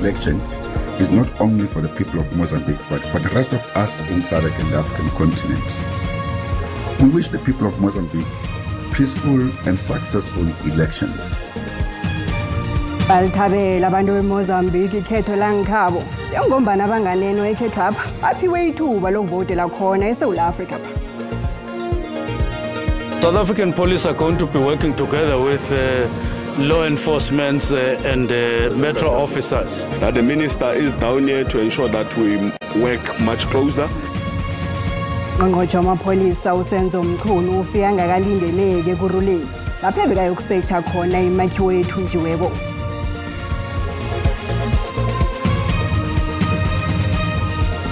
elections is not only for the people of Mozambique, but for the rest of us in SADC and the African continent. We wish the people of Mozambique peaceful and successful elections. Balithabela abantu beMozambique ikhetho langikhabo njengombana abanganeno ikhetho apha baphiwe ithuba lokuvotela khona eSouth Africa. South African police are going to be working together with law enforcement and metro officers. The minister is down here to ensure that we work much closer. Ngqongqoshe wamapholisa uSenzo Mchunu ufika ngakalindeleke kuruleni lapho ebekayokusearcha khona imakhiwo ethunjiweko.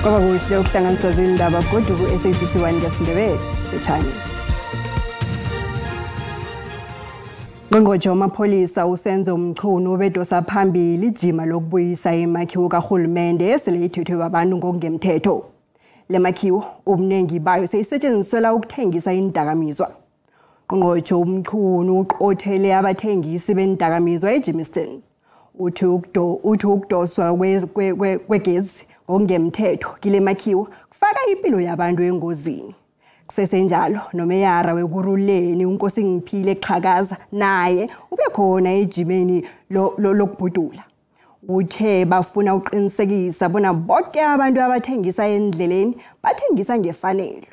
Kwaba kuhle ukuhlanganisa zindaba kodwa ku SABC 1 zesiNdebele echannel. Ngqongqoshe wamapholisa uSenzo Mchunu ubedosa phambili ijima lokubuyisa imakhiwo kahulumende esele ithethwe babantu ngokungemthetho. Le makhiwo obuningi bayo seyisetshenziselwa ukuthengisa indakamizwa. Ngqongqoshe uMchunu uqothele abathengisi bendakamizwa eJimmiston. Uthi ukudoswa kwegezi ngokungemthetho kile makhiwo kufaka impilo yabantu engozini. Kusesenjalo nomeyara wekuruleni uNkosi Ngiphile eqhakaza naye ube khona ejimeni lokubhudula. Uthe bafuna uqinisekisa bona bonke abantu abathengisa endleleni bathengisa ngefanelo.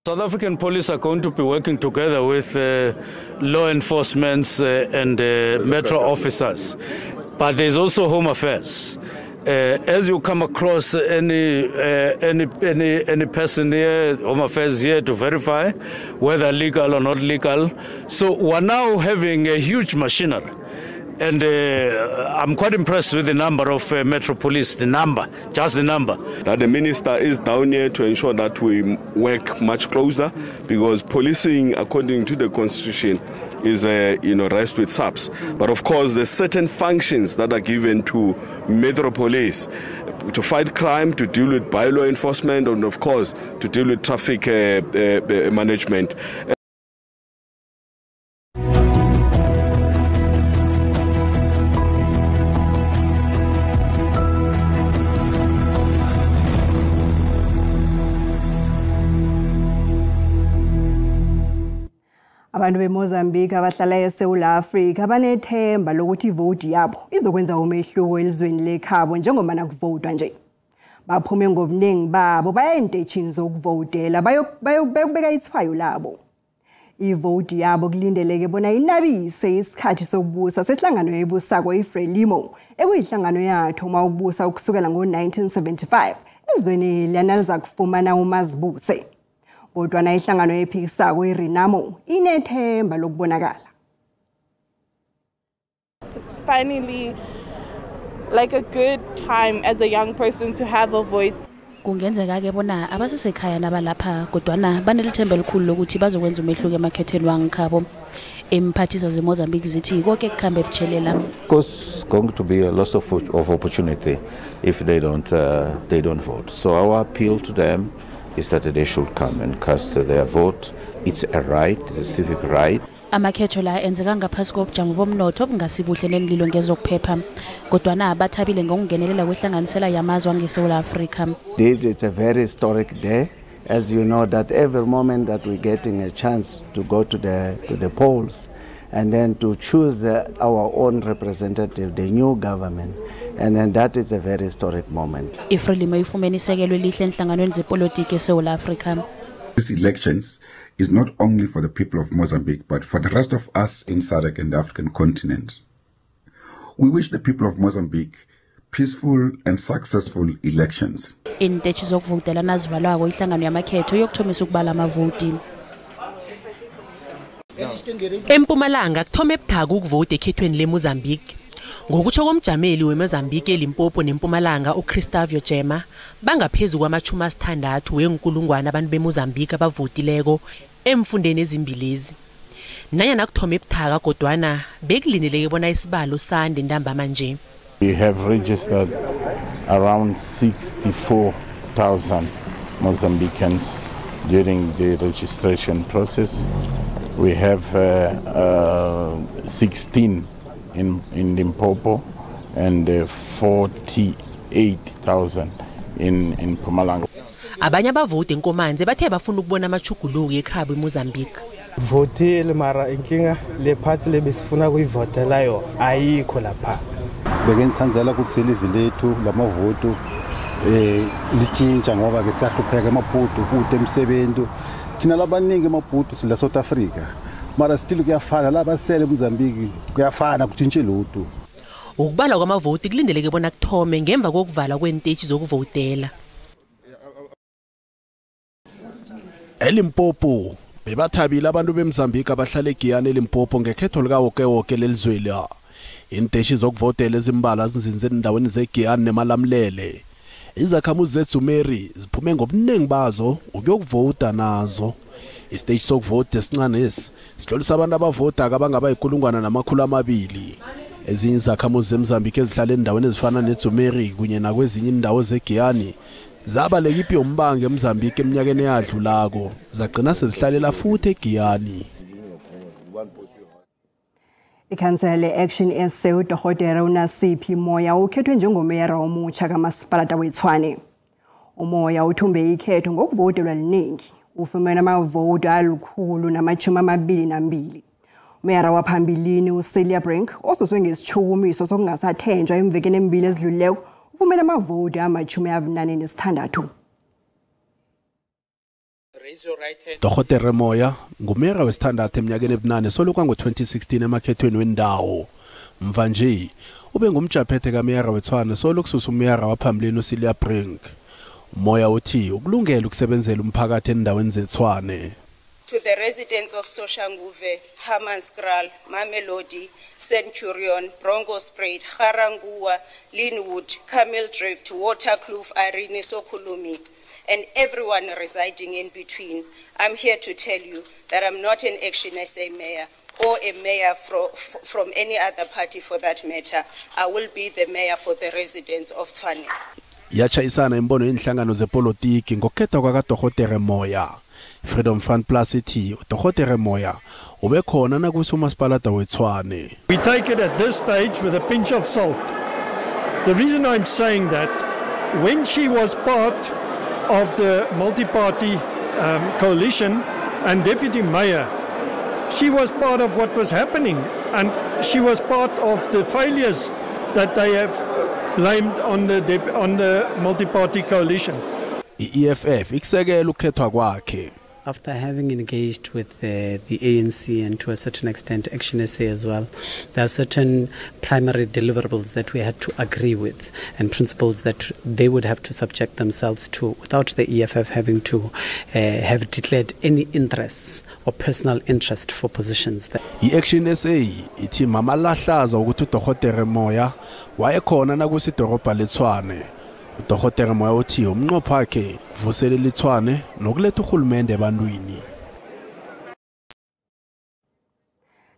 South African police are going to be working together with law enforcement and metro officers, but there's also Home Affairs. As you come across any person here, Home Affairs is here to verify whether legal or not legal. So we're now having a huge machinery. And I'm quite impressed with the number of Metro Police, just the number. The minister is down here to ensure that we work much closer, because policing, according to the Constitution, is rests with SABC. But of course, there's certain functions that are given to Metro Police to fight crime, to deal with bylaw enforcement, and of course, to deal with traffic management. Abantu beMozambique abahlala eSouth Africa banethemba lokuthi ivote yabo izokwenza umehluko elizweni lekhabo njengoba nakuvotwa nje. Baphume ngobuningi babo baya entechini zokuvotela bayobeka ithwayo labo. Ivote yabo kulindeleke bona inabise isikhathi sokubusa sesihlangano ebusako iFrelimo ekuyihlangano yathoma ukubusa ukusukela ngo1975 elizweni liyanaliza kufumana umazibuse. Kodwa na ihlangano ephikisako iRenamo inethemba lokubonakala. Finally, like a good time as a young person to have a voice. Kungenzeka ke bona abasesekhaya nabalapha kodwana banelithemba elikhulu lokuthi bazokwenza umehluko emakhethweni wangikhabo. Emphathiso zeMozambique zithi konke kukhambe ebutshelela. Because going to be a loss of opportunity if they don't vote. So our appeal to them is that they should come and cast their vote. It's a right, it's a civic right. Amakhetho la enzeka ngaphasi kobujamo bomnotho obungasibuhle nelilo ngezokuphepha. Kodwana abathabile ngokungenelela kwehlanganisela yamazwe angeSouth Africa. It's a very historic day. As you know, that every moment that we're getting a chance to go to the polls and then to choose our own representative, the new government. And then that is a very historic moment. iFrelimo ifumene isekelo elihle enhlanganweni zepolitiki eSouth Africa. These elections is not only for the people of Mozambique, but for the rest of us in SADC and the African continent. We wish the people of Mozambique peaceful and successful elections. Intechi zokuvotela nazivalwako ihlangano yamakhetho yokuthomisa ukubala amavoti. eMpumalanga kuthoma ebuthaka ukuvota ekhethweni leMozambique. Ngokutsho komjameli weMozambique eLimpopo neMpumalanga uCristavio Jema bangaphezulu kwama-60 wenkulungwane abantu beMozambique abavotileko emfundeni ezimbilezi. Nanyana kuthoma ebuthaka kodwana bekulindeleke bona isibalo sande ntambama nje. We have registered around 64,000 Mozambicans during the registration process. We have 16 in Limpopo and 48,000 in Mpumalanga. Abanye abavoti enkomanzi bathe bafuna ukubona amachuguluko ekhabo eMozambique. Votile mara inkinga le party lebesifuna kuyivotela yo ayikho lapha. Bekengithandzela ukuthi ilizwe lethu lamavoto lichintsha ngoba ke siyahlupheka emaBhutu kude emsebenzi. Thina labaningi emaBhutu sila South Africa. Mara still kuyafana labasele eMozambique kuyafana kutshintshe lutho. Ukubalwa kwamavoti kulindeleke bona kuthome ngemva kokuvala kwenteshi zokuvotela. eLimpopo bebathabile abantu beMozambique abahlala eGiyani eLimpopo ngekhetho likawoke lelizwela. Inteshi zokuvotela ezimbala zinzinze endaweni zeGiyani nemalamlele. Izakhamuzi zezumeri ziphume ngobuningi bazo ukuyokuvota nazo. Istage sokuvota esincane esi sihlolisa abantu abavota abangaba 1,200. Ezinye izakhamuzi zeMozambique ezihlala endaweni ezifana nezumeri kunye nakwezinye indawo zeGiyani zabaleka ipi yombange eMozambique eminyakeni eyadlulako zagcina sezihlalela futhi eGiyani. Ikhansela le-Action SA uDokotela uNasiphi Moya ukhethwe njengomeyara omutsha kamasipalata weTshwane. Umoya uthumbe ikhetho ngokuvotelwa liningi. Ufumene amavoti 122. Umeyara waphambilini uCelia Brink osuswe ngesitshukumiso sokungasathenjwa emvekeni embili ezidlulileyo ufumene amavoti 46. Dokotela Moya ngumeyara wesithandathu eminyakeni ebunane solo kwango-2016 emakhethweni wendawo. Mva nje ube ngumjaphethe kameyara weTshwane solo kususa umeyara waphambilini uCelia Brink. Moya uthi ukulungela ukusebenzela umphakathi endaweni zeTshwane. To the residents of Soshanguve, Hammanskraal, Mamelodi, Centurion, Bronkhorstspruit, Garangua, Linwood, Camel Drift, Waterkloof, Irene, Sokhulumi, and everyone residing in between, I'm here to tell you that I'm not an Action SA mayor or a mayor from any other party for that matter. I will be the mayor for the residents of Tshwane. Yachayisana imbono yenhlangano zepolitiki ngokhetha kwakaDokotela Moya. Freedom Front Plus ithi uDokotela Moya ubekhona nakusumasipalata weTshwane. We take it at this stage with a pinch of salt. The reason I'm saying that, when she was part of the multi-party coalition and deputy mayor, she was part of what was happening, and she was part of the failures that they have blamed on the multi-party coalition. EFF iksekela ukukhethwa kwakhe. After having engaged with the ANC and to a certain extent Action SA as well, there are certain primary deliverables that we had to agree with and principles that they would have to subject themselves to without the EFF having to have declared any interests or personal interest for positions. I-Action SA ithi mama lahlaza ukuthi uDokotela Moya wayekhona nakusidorobha leTshwane. uDokotela Moya uthi umnqopho wakhe kuvuselela iTshwane nokuletha uhulumende ebantwini.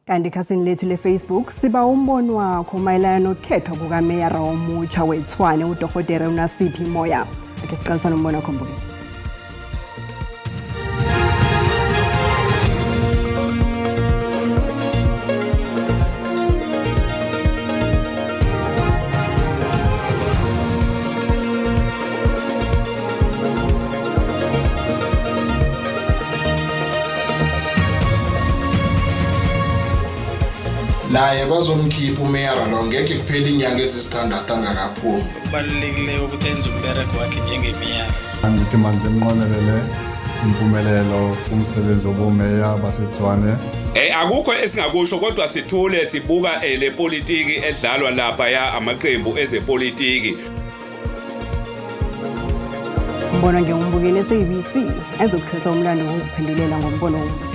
Kanti khasini lethu leFacebook siba umbono wakho mayelana nokukhethwa kukameyara omutsha weTshwane uDokotela uNasiphi Moya. Ake siqalisane umbono wakho mbukeli. naye bazomkhipha umeyara lo ngeke kuphela inyanga ezisithandathu angakaphumi. Kubalulekile ukuthi enze umbereko wakhe njengemeyara. Angithi manje nqonelele impumelelo kumsebenzi wobumeya baseTshwane. Akukho esingakusho kodwa sithule sibuka le politiki edlalwa lapha ya amaqembu ezepolitiki. Mbona ngiyombukela SABC ezokuthwesa umlando wokuziphendulela ngombono womntu.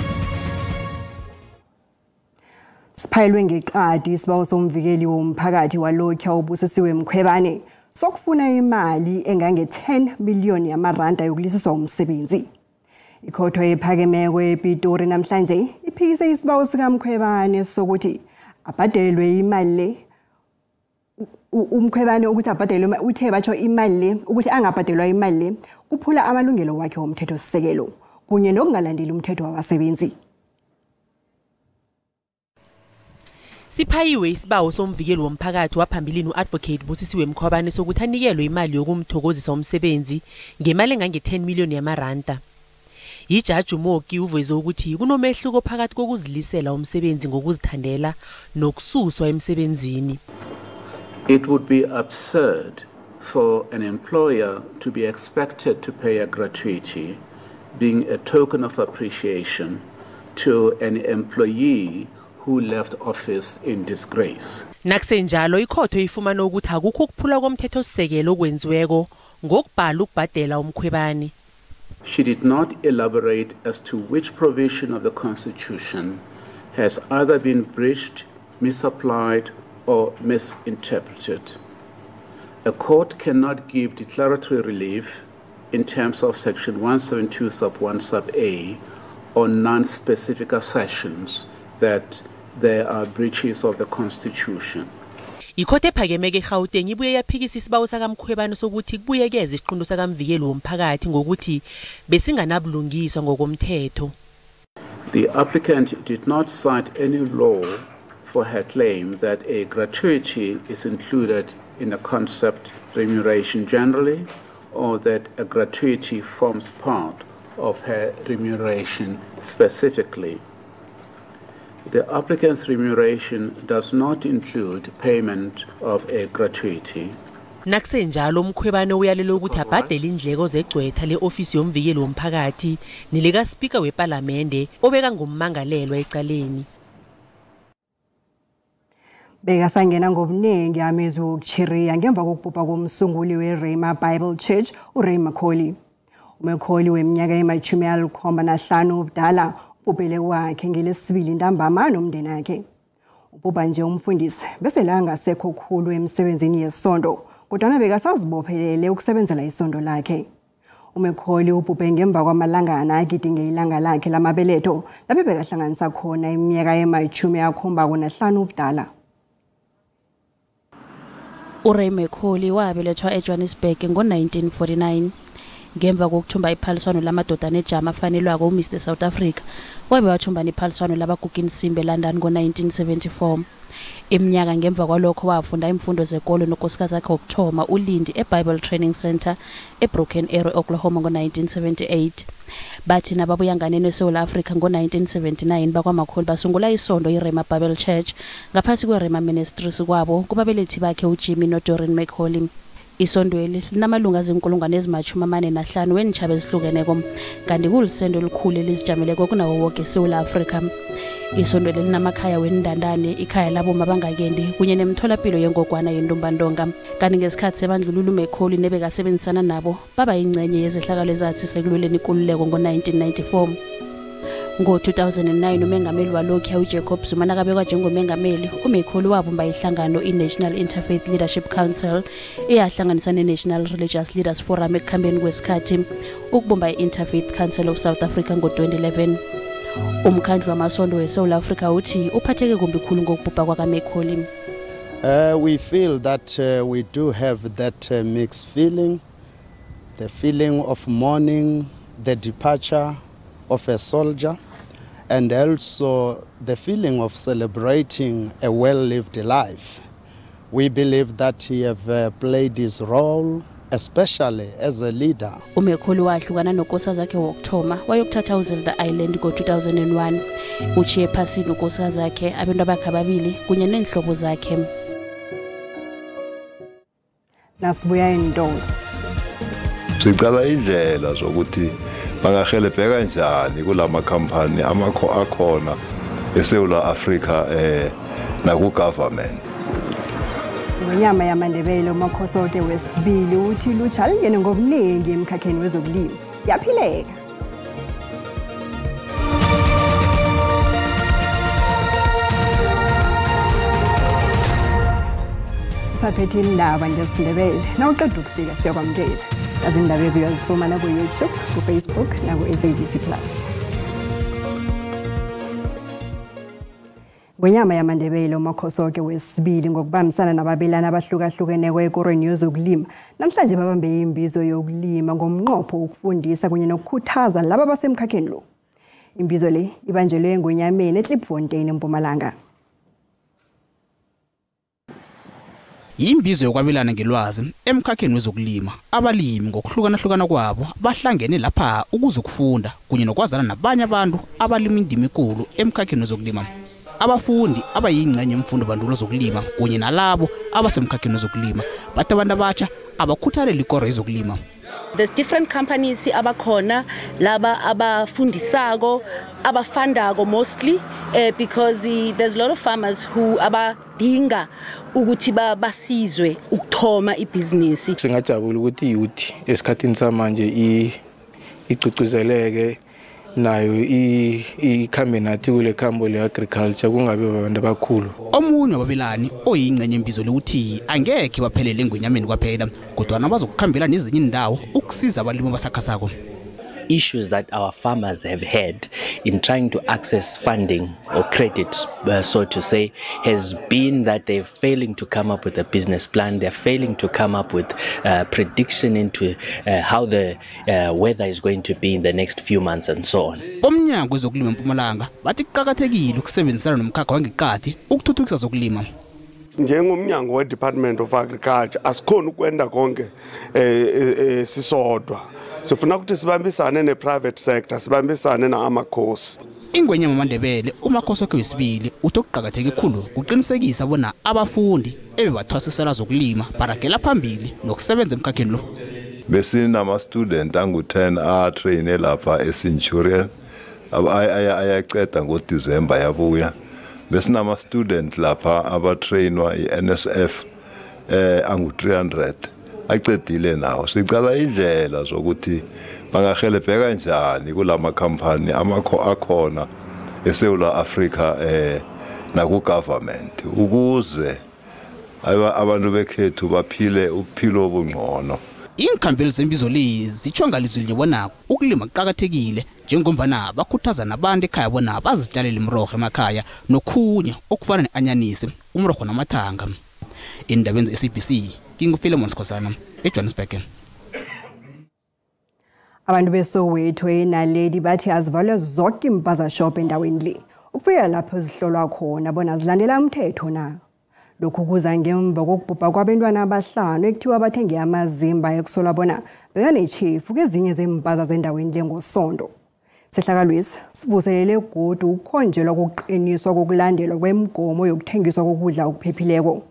Siphayelwe ngeqadi isibawo somvikeli womphakathi walokho obusisiwe Mkhwebane sokufuna imali engange 10 million yamaranda yokulisiswa umsebenzi. Ikhotho ephakemeko ePitori namhlanje iphikise isibawo sika Mkhwebane sokuthi abhadelwe imali le uMkhwebane ukuthi abhadelwe uthe batsho imali le ukuthi angabhadelwa imali le kuphula amalungelo wakhe womthetho sisekelo kunye nokungalandeli umthetho wabasebenzi. Siphayiwe isibawo somvikeli womphakathi waphambilini uadvocate Busisiwe Mkhwabane sokuthi anikelwe imali yokumthokozisa umsebenzi ngemali engange-10 million yamaranda. Ijaji uMoki uveze ukuthi kunomehluko phakathi kokuzilisela umsebenzi ngokuzithandela nokususwa emsebenzini. It would be absurd for an employer to be expected to pay a gratuity, being a token of appreciation to an employee who left office in disgrace. Nakusenjalo ikhotho ifumana ukuthi akukho ukuphula komthethosisekelo okwenziweko ngokubhala ukubhadela umkhwebane. She did not elaborate as to which provision of the Constitution has either been breached, misapplied, or misinterpreted. A court cannot give declaratory relief in terms of Section 172 sub 1 sub A on non-specific assertions that there are breaches of the Constitution. Ikhotho ephakemeko eGauteng ibuye yaphikisa isibawo sakamkhwebane sokuthi kubuyekeze isiqunto sakamvikeli womphakathi ngokuthi besinganabulungiswa ngokomthetho. The applicant did not cite any law for her claim that a gratuity is included in the concept remuneration generally, or that a gratuity forms part of her remuneration specifically. The applicant's remuneration does not include payment of a gratuity. Nakusenjalo umkhwebane uyalela ukuthi abhadele indleko zegcwetha leofisi yomvikeli womphakathi nelika speaker weParliament obeka ngummangalelwa ecaleni. Bekasangena ngobuningi amezwi okuchiriya ngemva kokubhubha komsunguli weRhema Bible Church uRay Macaulay. uMacaulay weminyaka ema-75 ubudala ubhubhele wakhe ngelesibili ntambama nomndeni wakhe. Ubhubha nje umfundisi bese la ngasekho khulu emsebenzini yesonto kodwa bekasazibophelele ukusebenzela isondo lakhe. uMacaulay ubhubhe ngemva kwamalangana agidinge ilanga lakhe lamabeletho lapho bekahlanganisa khona iminyaka ema-75 ubudala. uRay Macaulay wabelethwa eJohannesburg ngo-1949 ngemva kokuthumba iphaliswano lamadodana ejama afanelwako uMr South Africa wabe wathumba nephaliswano labaguginsimbi eLondon ngo-1974. Iminyaka ngemva kwalokho wafunda imfundo zekolo nonkosikazi yakhe wokuthoma uLindi eBible Training Center eBroken Arrow Oklahoma ngo-1978. Bathi nababuya nganeno eSouth Africa ngo-1979 bakwaMacaulay basungula isondo iRhema Bible Church ngaphasi kweRhema Ministries kwabo kubabelethi bakhe uJimmy noDoreen Macaulay. Isondweli linamalunga ezi-45 wenitshaba ezihlukeneko kanti kulisendo elikhulu elizijameleko kunawo wonke eSouth Africa. Isondweli linamakhaya wenindandane ikhaya labo mabangakendi kunye nemtholapilo yengogwana yendombandonga kanti ngesikhathi sebandlululo uMacaulay nebekasebenzisana nabo baba ingcenye yezehlakalo ezathi sekulweleni inkululeko ngo-1994. Ngo-2009 umengameli walokhu uJacob Zuma nakabekwa njengomengameli uMacaulay wabumba ihlangano iNational Interfaith Leadership Council eyahlanganisa neNational Religious Leaders Forum ekukhambeni kwesikhathi ukubumba i-Interfaith Council of South Africa ngo-2011. Umkhandlu wamasondo weSouth Africa uthi uphatheke kumbi khulu ngokubhubha kwakaMacaulay. We feel that we do have that mixed feeling, the feeling of mourning the departure of a soldier, and also the feeling of celebrating a well-lived life. We believe that he have played his role, especially as a leader. uMacaulay wahlukana nonkosikazi yakhe wokuthoma wayokuthatha uZelda Island ngo-2001. Uchiye phasini unkosikazi yakhe abantu bakhe ababili kunye nenhlobo zakhe. Nasibuya eNtolo. Sicala indlela zokuthi bangahelebheka kanjani kulama company akhona eSouth Africa naku-government. Ngonyama yamaNdebele uMakhosoke wesibili uthi lutsha lingene ngobuningi emkhakheni wezokulima. Yaphileka. Saphethe indaba zesiNdebele nawuqeda ukufika siyakwamukela. Izindaba uyazifumana ku-YouTube, ku-Facebook naku-SABC Plus. Ngonyama yamaNdebele uMakhosoke wesibili ngokubambisana nababelana abahlukahlukeneko ekorweni yezokulima namhlanje babambe imbizo yokulima ngomnqopho ukufundisa kunye nokukhuthaza laba basemkhakheni lo. Imbizo le ibanjelwe ngonyameni eKlipfontein eMpumalanga. Imbizo yokwabelana ngelwazi emkhakheni wezokulima abalimi ngokuhlukana kwabo bahlangene lapha ukuzokufunda kunye nokwazana nabanye abantu abalima indima enkulu emkhakheni wezokulima. Abafundi abayingcenye yemfundo bandulo zokulima kunye nalabo abasemkhakheni wezokulima bathi abantu abatsha abakhuthalele ikoro yezokulima. There's different companies abakhona laba abafundisako abafundako mostly because there's a lot of farmers who abadinga ukuthi basizwe ukuthoma ibusiness. Singajabula ukuthi youth esikhathini samanje icucuzeleke nayo ikhambe nathi kule khambo le-agriculture kungabe abantu abakhulu. Omunye wabelani oyingcenye imbizo lewuthi angekhe baphelele engwenyameni kwaphela kodwa nabazokukhambela nezinye indawo ukusiza abalimi abasakhasako. Issues that our farmers have had in trying to access funding or credit, so to say, has been that they're failing to come up with a business plan. They're failing to come up with prediction into how the weather is going to be in the next few months and so on. Omnyango wezokulima eMpumalanga bathi kuqhakathekile ukusebenzisana nomkhakha wangeqadi ukuthuthukisa zokulima. Njengomnyango we-Department of Agriculture asikhona ukwenda konke sisodwa. Sifuna ukuthi sibambisane ne-private sector, sibambisane na-amakhosi. Ingwenya maMandebele umakhosi wakhe wesibili uthi okuqhakatheke kakhulu kuqinisekisa bona abafundi ebebathwasisela zokulima baragela phambili nokusebenza emkhakheni lo. Besinama-student angu-10 atraine lapha eCenturion ayaqeda ngoDisemba yabuya. Besinama-student lapha abatrainwa i-NSF angu-300 aqedile nawo. Sicala indlela zokuthi bangahelebheka kanjani kulama company akhona eSouth Africa naku-government ukuze abantu bekhethu baphile uphilo obungcono. Inkhambeli zembizo lezi zichongalizwe bona ukulima kuqhakathekile njengombana bakhuthaza nabantu ekhaya bona bazitshalele imrogo emakhaya nokhunye okufana neanyanisi umrogo namathanga. Indabeni ze-SABC Philemon Skhosana eJohannesburg. Abantu beSoweto eNaledi bathi azivalwe zonke impaza shop endaweni le. Ukufika lapho zihlolwa khona bona zilandela umthetho na. Lokhu kuza ngemva kokubhubha kwabantwana abahlanu ekuthiwa bathenge amazimba ekusola bona bekanechief kwezinye zempaza zendaweni le ngoSonto. Sehlakalwisi sivuselele godu ukukhonjelwa kokuqiniswa kokulandelwa kwemigomo yokuthengiswa kokudla okuphephileko.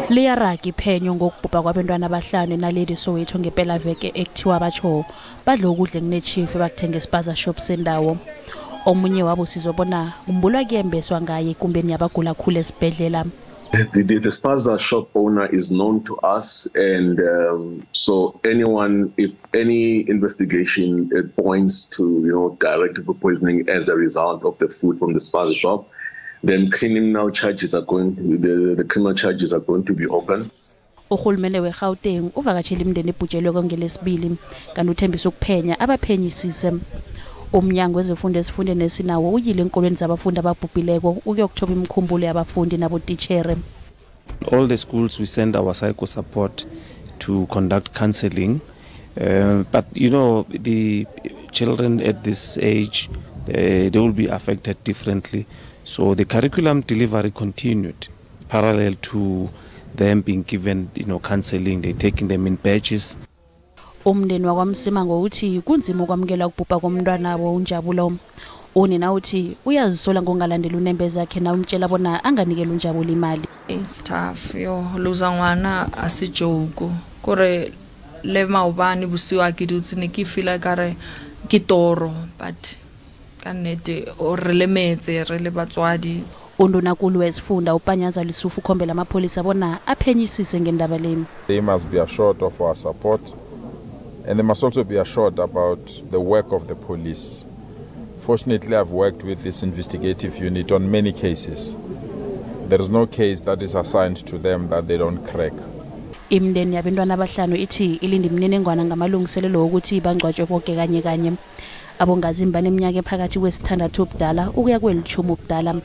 Liyaragi phenyo ngokubhubha kwabantwana abahlanu eNaledi Soweto ngempela veke ekuthiwa batsho badla ukudla kunechief bakuthenga espaza shop sendawo. Omunye wabo sizobona kumbulwa kuyembeswa ngaye kumbeni yabagula khulu esibhedlela. The spaza shop owner is known to us, and so anyone, if any investigation it points to direct food poisoning as a result of the food from the spaza shop, then criminal charges are going to be open. Uhulumende weGauteng uvakatshela imndeni ebhujelwe ngelesibili kanti uthembisa ukuphenya abaphenyisise. Umnyango wezifundo esifundeni esinawo uyile enkolweni zabafundi ababhubhileko ukuyokuthoba imkhumbulo yabafundi nabotitshere. All the schools we send our psycho support to conduct counseling, but the children at this age they will be affected differently. So the curriculum delivery continued parallel to them being given counseling. They're taking them in batches. Umndeni wakwamsima ngokuthi kunzima ukwamukela ukubhubha komntwana wabo uNjabulo. Unina uthi uyazisola ngongalandela unembe zakhe na umtshela bona anganikela uNjabulo imali. It's tough luza ngwana asijogo kore le maobane busiwa ke dutse ne ke feel kare ke toro but kanete o relemetse re le batswadi. Undunankulu wesifunda uPanyaza Lisufu khombela amapolisa bona aphenyisise ngendaba leni. They must be assured of our support, and they must also be assured about the work of the police. Fortunately, I've worked with this investigative unit on many cases. There is no case that is assigned to them that they don't crack. Imndeni yabantwana abahlanu ithi ilindi imniningwana ngamalungiselelo ukuthi bangcwatshwe bonke kanye. Abongazimba neminyaka ephakathi kwesithandathu ubudala ukuya kwelithumi ubudala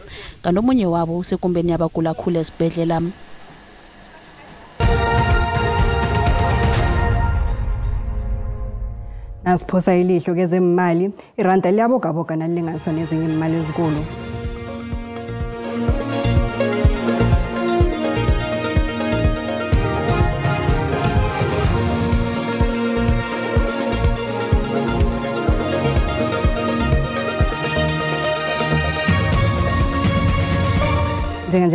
kanti omunye wabo usekumbeni yabagula khulu esibhedlela. Nasiphosa ilihlo kezemali iranda liyabogaboga nalinganiswa nezinye imali ezikolo.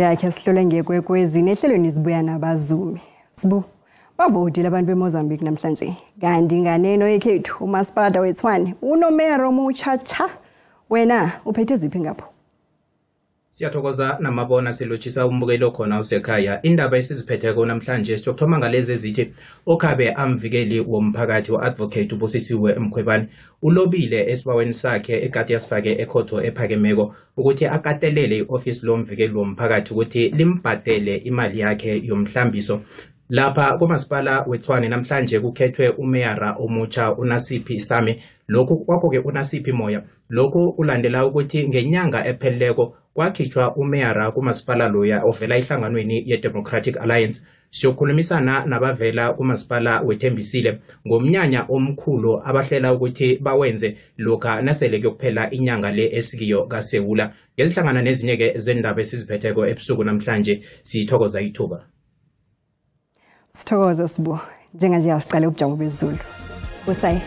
Namhlanje akhe sihlole ngekwekwezini ehlelweni sibuya nabazumi. Sibu bavotile abantu beMozambique namhlanje. Kanti nganeno yekhethu umasipalata weTshwane unomero muchacha. Wena uphethe ziphi ngapho? Siyathokoza namabona silotshisa umbukelo khona usekhaya. Indaba esiziphetheko namhlanje sizokuthoma ngalezi ezithi okhabe amvikeli womphakathi uadvocate uBusisiwe Mkhwebane ulobile esibaweni sakhe ekati yasifake ekhotho ephakemeko ukuthi akatelele ioffice lomvikeli womphakathi ukuthi limbhadele imali yakhe yomhlambiso. Lapha kumasipala weTshwane namhlanje kukhethwe umeyara omutsha uNasiphi Sami. Lokhu kwakho ke uNasiphi Moya. Lokhu ulandela ukuthi ngenyanga epheleleko kwakhitshwa umeyara kumasipala loya ovela ihlanganweni ye-Democratic Alliance. Siyokhulumisana nabavela kumasipala weThembisile ngomnyanya omkhulu abahlela ukuthi bawenze lokha nasele kuyokuphela inyanga le esikiyo kaSewula. Ngezihlangana nezinye ke zendaba esiziphetheko ebusuku namhlanje sithokoza ithuba. Sithokoza Sibu. Njenganje asiqale ubujamo bezulu. Usayi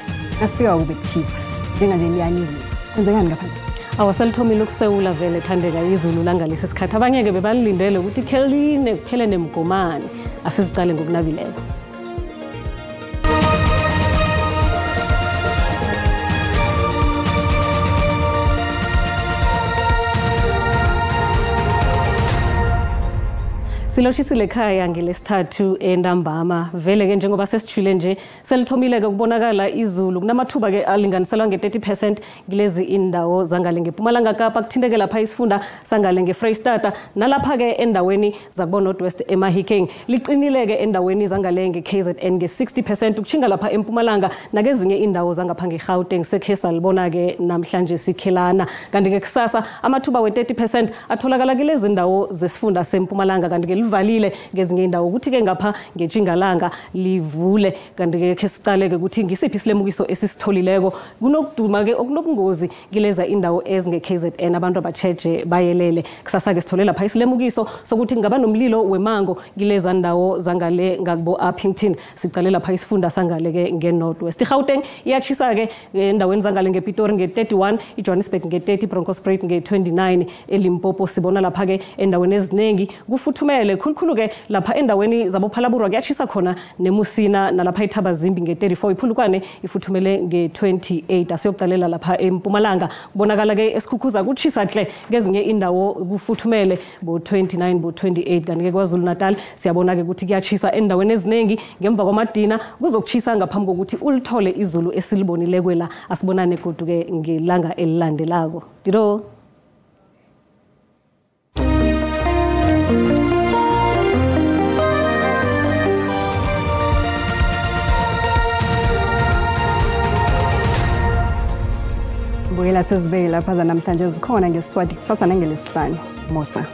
asifika ukubethiza. Njenganje liyani izulu. Kwenzekani ngaphandle? Awaselithomile ukuSewula vele thandeka izulu langalesi sikhathi. Abanye ke bebalindele ukuthi keline kuphele nemgomani. Asizicale ngokunabileko. Siloshisile ekhaya ngelesithathu entambama vele ke njengoba sesithule nje selithomile ke kubonakala izulu kunamathuba ke alinganiselwa nge30% ngilezi indawo zangale ngePumalanga Kapa kuthindeke lapha isifunda sangale ngeFreystata nalapha ke endaweni zakubona Northwest eMahikeng liqinile ke endaweni zangale ngeKZN nge60% ukuchinga lapha eMpumalanga nakezinye indawo zangapha ngeGauteng sekhesa libona ke namhlanje sikhelana kanti ke kusasa amathuba we30% atholakala kulezi indawo zesifunda seMpumalanga kanti ke livalile ngezinye indawo ukuthi ke ngapha ngeChingalanga livule kanti ke kesicale ke ukuthi ngisiphi isilemukiso esisitholileko kunokuduma ke okunobungozi kileza indawo ezingeKZN abantu abacheje bayelele kusasa ke sitholela lapha isilemukiso sokuthi ngaba nomlilo wemango kileza ndawo zangale ngakubo Uppington sicale lapha isifunda sangale ke ngeNorthwest iGauteng iyachisa ke endaweni zangale ngePitori nge31 iJohannesburg nge30 Bronkhorstspruit nge29 eLimpopo sibona lapha ke endaweni ezinengi kufuthumele khulukhulu ke lapha endaweni zaboPhalaburwa kuyachisa khona neMusina nalapha iThabazimbi nge34 iphulukwane ifuthumele nge28 asiyokuqalela lapha eMpumalanga kubonakala ke esikhukhuza kuchisa hle ngezinye indawo kufuthumele bo29 bo28 kanti ke kwaZulu Natal siyabona ke ukuthi kuyachisa endaweni ezinengi ngemva kwamadina kuzokuchisa ngaphambi kokuthi ulithole izulu esilibonile kwela asibonane godu ke ngelanga elilandelako diro Buyela sizibeke lapha namhlanje zikhona ngeSiswati kusasa nangelesihlanu Musa